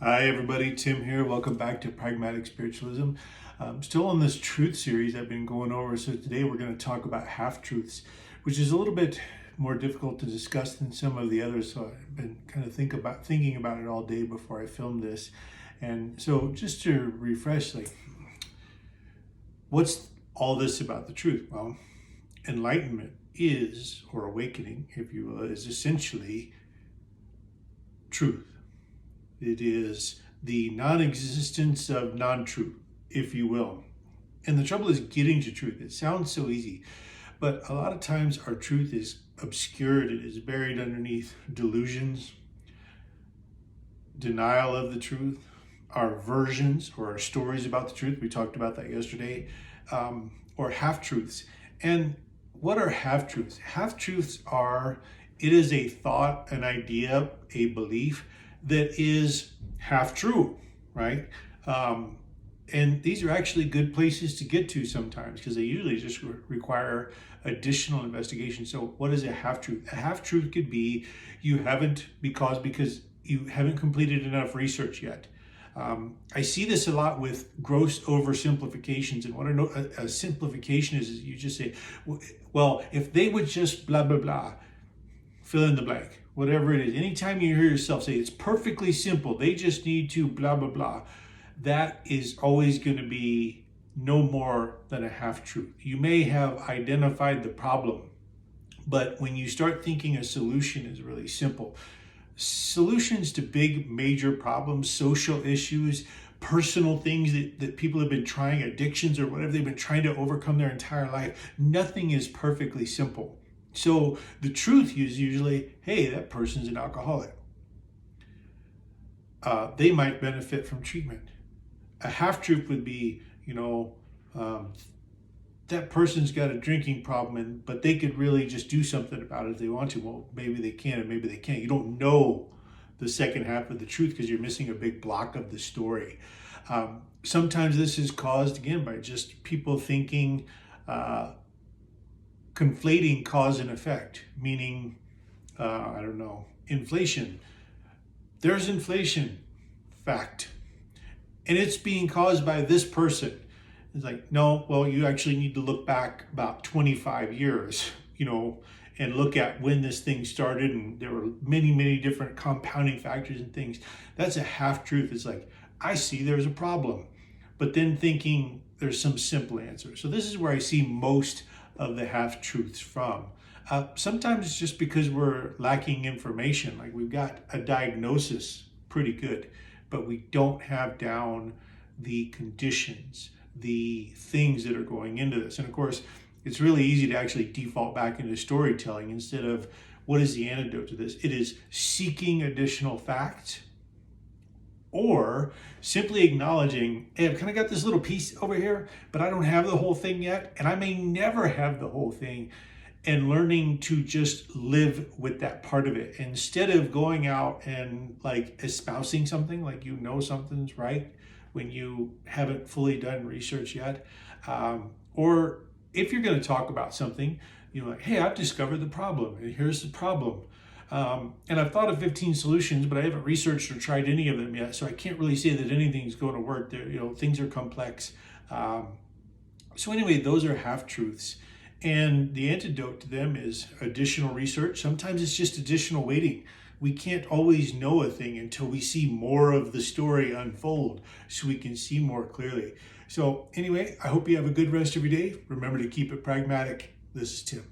Hi everybody, Tim here. Welcome back to Pragmatic Spiritualism. Still on this truth series I've been going over. So today we're going to talk about half-truths, which is a little bit more difficult to discuss than some of the others. So I've been kind of thinking about it all day before I filmed this. And so just to refresh, what's all this about the truth? Well, enlightenment is, or awakening, if you will, is essentially truth. It is the non-existence of non-truth, if you will. And the trouble is getting to truth. It sounds so easy, but a lot of times our truth is obscured. It is buried underneath delusions, denial of the truth, our versions or our stories about the truth. We talked about that yesterday, or half-truths. And what are half-truths? Half-truths are, it is a thought, an idea, a belief that is half true, right? And these are actually good places to get to sometimes because they usually just require additional investigation. So what is a half-truth? A half-truth could be because you haven't completed enough research yet. I see this a lot with gross oversimplifications. And what I know a simplification is you just say, well, if they would just blah, blah, blah, fill in the blank. Whatever it is, anytime you hear yourself say it's perfectly simple, they just need to blah, blah, blah, that is always going to be no more than a half-truth. You may have identified the problem, but when you start thinking a solution is really simple, solutions to big, major problems, social issues, personal things that people have been trying, addictions or whatever they've been trying to overcome their entire life, nothing is perfectly simple. So the truth is usually, hey, that person's an alcoholic. They might benefit from treatment. A half-truth would be, that person's got a drinking problem, but they could really just do something about it if they want to. Well, maybe they can and maybe they can't. You don't know the second half of the truth because you're missing a big block of the story. Sometimes this is caused, again, by just people thinking, conflating cause and effect, meaning, inflation. There's inflation, fact, and it's being caused by this person. It's like, no, well, you actually need to look back about 25 years, and look at when this thing started, and there were many, many different compounding factors and things. That's a half-truth. It's like, I see there's a problem, but then thinking there's some simple answer. So this is where I see most of the half-truths from. Sometimes it's just because we're lacking information. Like we've got a diagnosis pretty good, but we don't have down the conditions, the things that are going into this. And of course, it's really easy to actually default back into storytelling instead of what is the antidote to this? It is seeking additional facts, or simply acknowledging, hey, I've kind of got this little piece over here, but I don't have the whole thing yet, and I may never have the whole thing, and learning to just live with that part of it instead of going out and espousing something like something's right when you haven't fully done research yet. Or if you're going to talk about something, hey, I've discovered the problem, and here's the problem. And I've thought of 15 solutions, but I haven't researched or tried any of them yet, so I can't really say that anything's going to work. There, things are complex. So anyway, those are half-truths, and the antidote to them is additional research. Sometimes it's just additional waiting. We can't always know a thing until we see more of the story unfold, so we can see more clearly. So anyway, I hope you have a good rest of your day. Remember to keep it pragmatic. This is Tim.